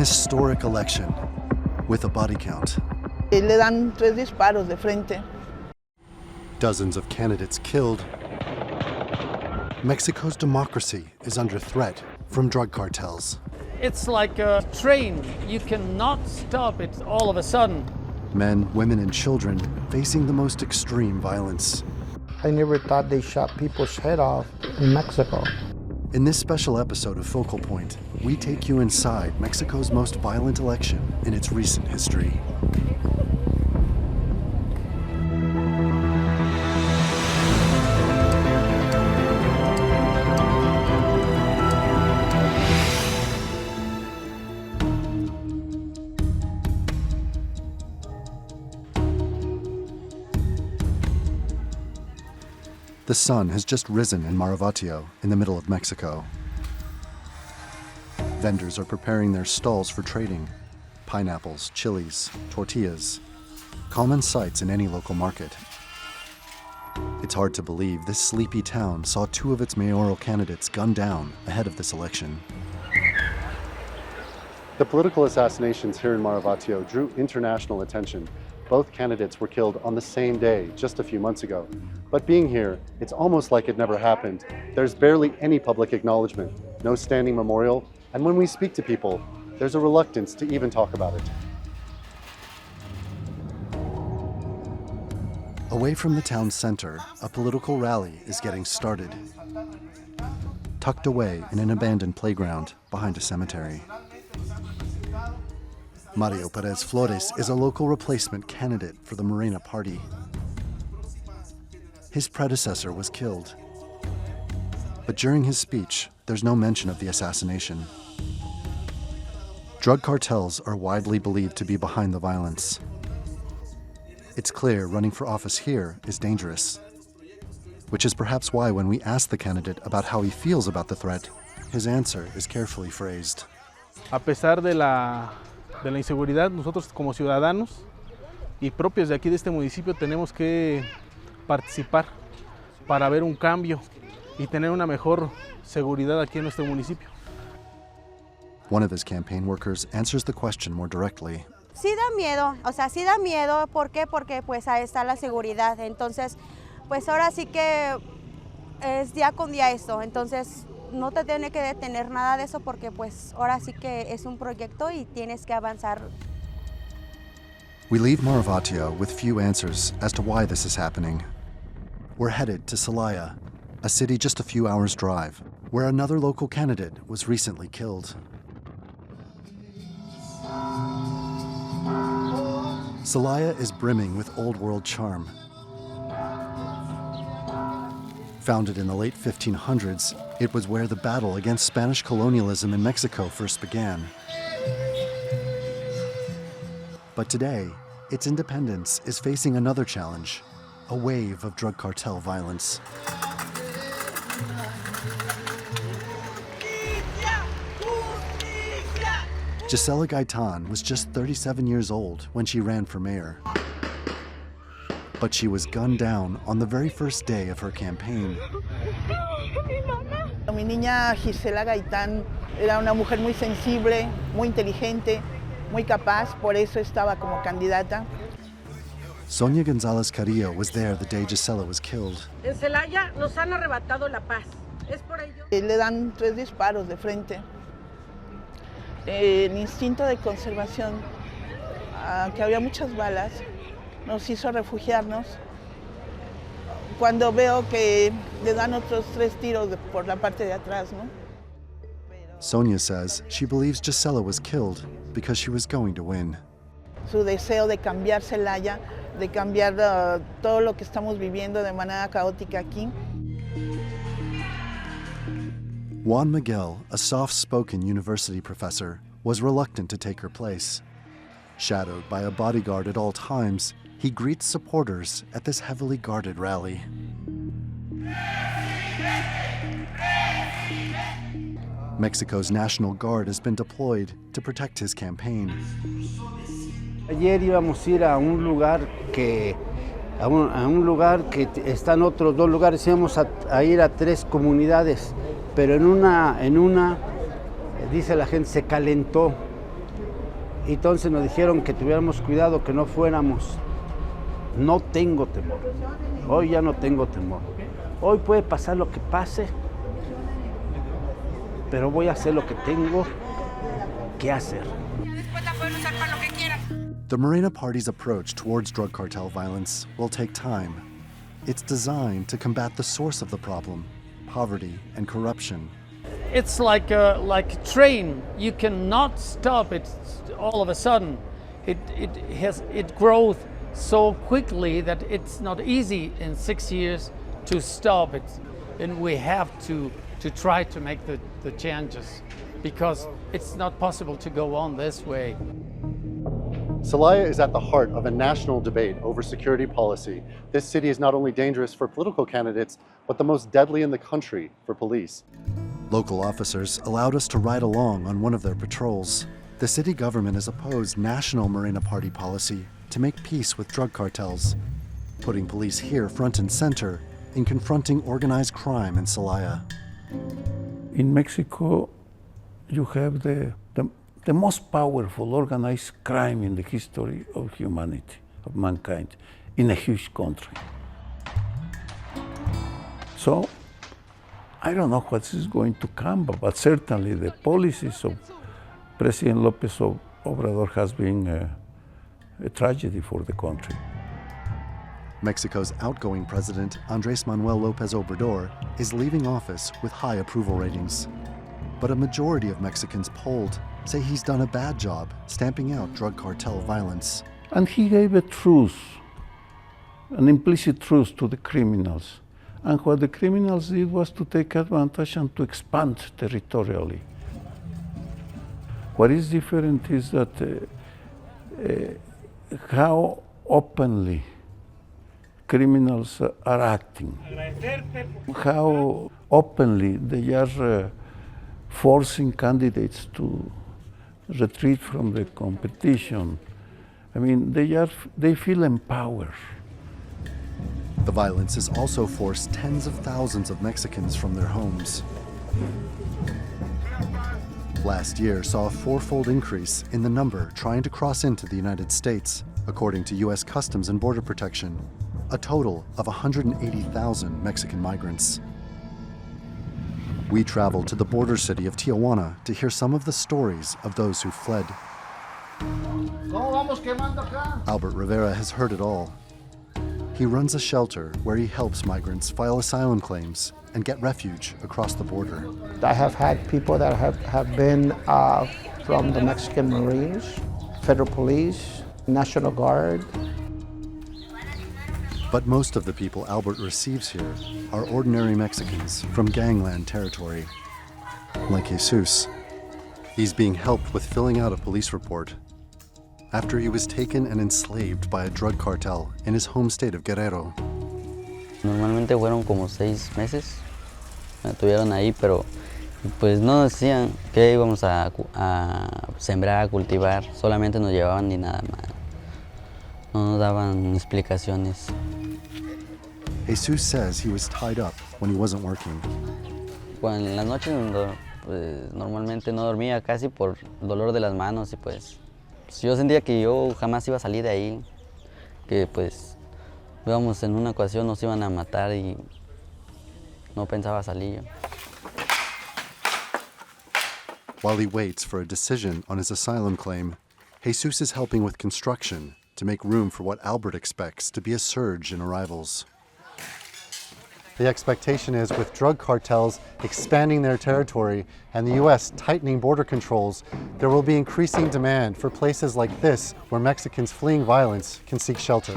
historic election with a body count. Le dan 3 disparos de frente. Dozens of candidates killed. Mexico's democracy is under threat from drug cartels. It's like a train. You cannot stop it all of a sudden. Men, women, and children facing the most extreme violence. I never thought they shot people's head off in Mexico. In this special episode of Focal Point, we take you inside Mexico's most violent election in its recent history. The sun has just risen in Maravatio, in the middle of Mexico. Vendors are preparing their stalls for trading. Pineapples, chilies, tortillas. Common sights in any local market. It's hard to believe this sleepy town saw 2 of its mayoral candidates gunned down ahead of this election. The political assassinations here in Maravatio drew international attention. Both candidates were killed on the same day, just a few months ago. But being here, it's almost like it never happened. There's barely any public acknowledgement, no standing memorial, and when we speak to people, there's a reluctance to even talk about it. Away from the town center, a political rally is getting started. Tucked away in an abandoned playground behind a cemetery. Mario Perez Flores is a local replacement candidate for the Morena party. His predecessor was killed. But during his speech, there's no mention of the assassination. Drug cartels are widely believed to be behind the violence. It's clear running for office here is dangerous, which is perhaps why when we ask the candidate about how he feels about the threat, his answer is carefully phrased. A pesar de la inseguridad, nosotros como ciudadanos y propios de aquí de este municipio tenemos que participar para ver un cambio y tener una mejor seguridad aquí en nuestro municipio. One of his campaign workers answers the question more directly. Sí da miedo, sí da miedo, ¿por qué? Porque pues ahí está la seguridad, entonces pues ahora sí que es día con día esto, entonces no te tiene que detener nada de eso porque pues ahora sí que es un proyecto y tienes que avanzar. We leave Maravatio with few answers as to why this is happening. We're headed to Celaya, a city just a few hours' drive, where another local candidate was recently killed. Celaya is brimming with old world charm. Founded in the late 1500s, it was where the battle against Spanish colonialism in Mexico first began. But today, its independence is facing another challenge, a wave of drug cartel violence. Gisela Gaitan was just 37 years old when she ran for mayor. But she was gunned down on the very first day of her campaign. Mi niña Gisela Gaitán era una mujer muy sensible, muy inteligente, muy capaz, por eso estaba como candidata. Sonia González Carrillo was there the day Gisela was killed. En Celaya nos han arrebatado la paz. Es por ello. Le dan 3 disparos de frente. El instinto de conservación, que había muchas balas, nos hizo refugiarnos. Cuando veo que le dan otros 3 tiros por la parte de atrás, ¿no? Sonia says she believes Gisela was killed because she was going to win. Su deseo de cambiar Celaya, de cambiar todo lo que estamos viviendo de manera caótica aquí. Juan Miguel, a soft-spoken university professor, was reluctant to take her place. Shadowed by a bodyguard at all times, he greets supporters at this heavily guarded rally. Mexico's National Guard has been deployed to protect his campaign. Ayer íbamos a ir a un lugar que están otros 2 lugares, íbamos a ir a 3 comunidades, pero en una dice la gente se calentó Entonces nos dijeron que tuviéramos cuidado, que no fuéramos. No tengo temor. Hoy ya no tengo temor. Hoy puede pasar lo que pase, pero voy a hacer lo que tengo que hacer. The Morena Party's approach towards drug cartel violence will take time. It's designed to combat the source of the problem, poverty and corruption. It's like a train. You cannot stop it all of a sudden. It grows so quickly that it's not easy in 6 years to stop it. And we have to try to make the changes, because it's not possible to go on this way. Celaya is at the heart of a national debate over security policy. This city is not only dangerous for political candidates, but the most deadly in the country for police. Local officers allowed us to ride along on one of their patrols. The city government has opposed national Morena Party policy to make peace with drug cartels, putting police here front and center in confronting organized crime in Celaya. In Mexico, you have the most powerful organized crime in the history of humanity, of mankind, in a huge country. So, I don't know what is going to come, but certainly the policies of President López Obrador has been a tragedy for the country. Mexico's outgoing president, Andrés Manuel López Obrador, is leaving office with high approval ratings. But a majority of Mexicans polled say he's done a bad job stamping out drug cartel violence. And he gave a truce, an implicit truce to the criminals. And what the criminals did was to take advantage and to expand territorially. What is different is that how openly criminals are acting, how openly they are forcing candidates to retreat from the competition. I mean, they feel empowered. The violence has also forced tens of thousands of Mexicans from their homes. Last year saw a fourfold increase in the number trying to cross into the United States, according to U.S. Customs and Border Protection, a total of 180,000 Mexican migrants. We traveled to the border city of Tijuana to hear some of the stories of those who fled. Albert Rivera has heard it all. He runs a shelter where he helps migrants file asylum claims and get refuge across the border. I have had people that have been from the Mexican Marines, Federal Police, National Guard. But most of the people Albert receives here are ordinary Mexicans from gangland territory, like Jesus. He's being helped with filling out a police report after he was taken and enslaved by a drug cartel in his home state of Guerrero. Normalmente fueron como 6 meses, me tuvieron ahí, pero pues no nos decían que íbamos a sembrar, a cultivar, solamente nos llevaban y nada más. No nos daban explicaciones. Jesus says he was tied up when he wasn't working. Cuando en las noches pues, normalmente no dormía casi por dolor de las manos y pues yo sentía que yo jamás iba a salir de ahí, que pues íbamos en una ocasión nos iban a matar y no pensaba salir yo. While he waits for a decision on his asylum claim, Jesus is helping with construction to make room for what Albert expects to be a surge in arrivals. The expectation is with drug cartels expanding their territory and the U.S. tightening border controls, there will be increasing demand for places like this where Mexicans fleeing violence can seek shelter.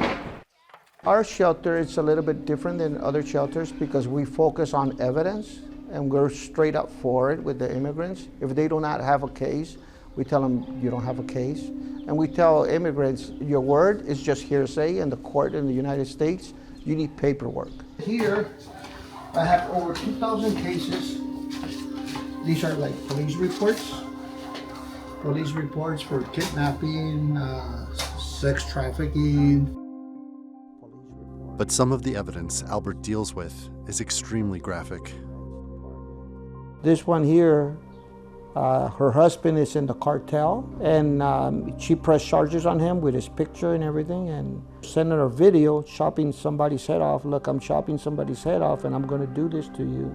Our shelter is a little bit different than other shelters because we focus on evidence and we're straight up for it with the immigrants. If they do not have a case, we tell them you don't have a case. And we tell immigrants, your word is just hearsay in the court in the United States. You need paperwork. Here, I have over 2,000 cases. These are like police reports for kidnapping, sex trafficking. But some of the evidence Albert deals with is extremely graphic. This one here, Her husband is in the cartel, and she pressed charges on him with his picture and everything, and sent her a video chopping somebody's head off. Look, I'm chopping somebody's head off, and I'm going to do this to you.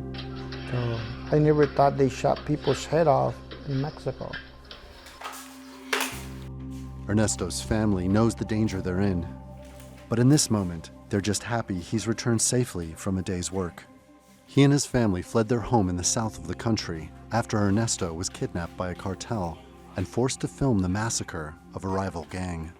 So I never thought they shot people's head off in Mexico. Ernesto's family knows the danger they're in. But in this moment, they're just happy he's returned safely from a day's work. He and his family fled their home in the south of the country after Ernesto was kidnapped by a cartel and forced to film the massacre of a rival gang.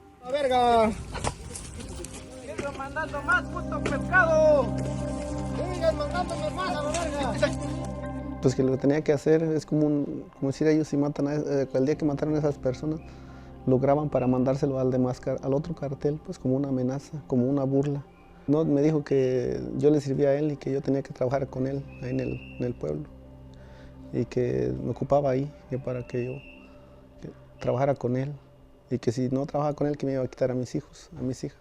Pues que lo que tenía que hacer es como decir ellos si matan el día que mataron a esas personas lo graban para mandárselo al otro cartel, pues como una amenaza, como una burla. No, me dijo que yo le servía a él y que yo tenía que trabajar con él ahí en el pueblo y que me ocupaba ahí para que yo trabajara con él y que si no trabajaba con él que me iba a quitar a mis hijos, a mis hijas.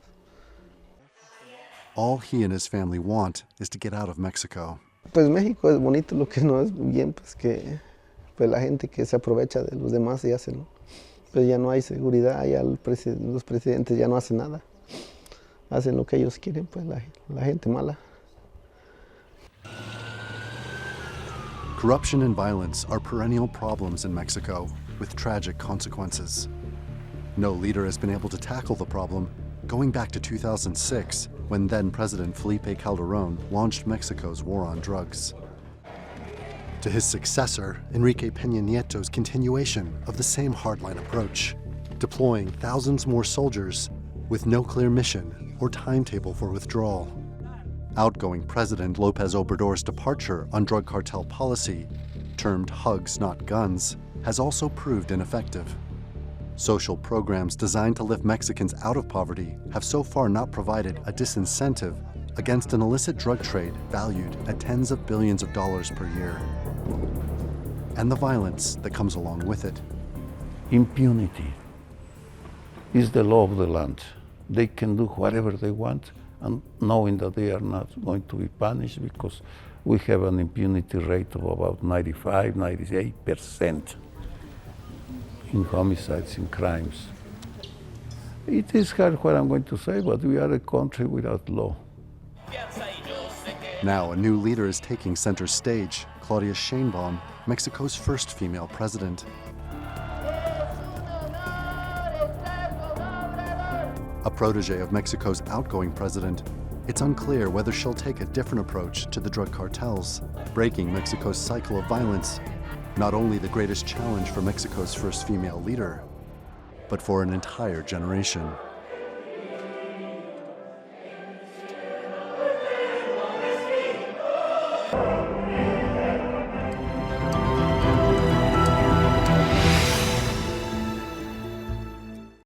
All he and his family want is to get out of Mexico. Pues México es bonito, lo que no es bien, pues que pues la gente que se aprovecha de los demás y hace, ¿no? Pues ya no hay seguridad, ya los presidentes ya no hacen nada. Hacen lo que ellos quieren, pues la gente mala. Corruption and violence are perennial problems in Mexico with tragic consequences. No leader has been able to tackle the problem, going back to 2006, when then-President Felipe Calderón launched Mexico's war on drugs. To his successor, Enrique Peña Nieto's continuation of the same hardline approach, deploying thousands more soldiers with no clear mission or timetable for withdrawal. Outgoing President López Obrador's departure on drug cartel policy, termed hugs not guns, has also proved ineffective. Social programs designed to lift Mexicans out of poverty have so far not provided a disincentive against an illicit drug trade valued at tens of billions of dollars per year, and the violence that comes along with it. Impunity is the law of the land. They can do whatever they want, and knowing that they are not going to be punished because we have an impunity rate of about 95, 98% in homicides, in crimes. It is hard what I'm going to say, but we are a country without law. Now a new leader is taking center stage, Claudia Sheinbaum, Mexico's first female president. A protege of Mexico's outgoing president, it's unclear whether she'll take a different approach to the drug cartels, breaking Mexico's cycle of violence, not only the greatest challenge for Mexico's first female leader, but for an entire generation.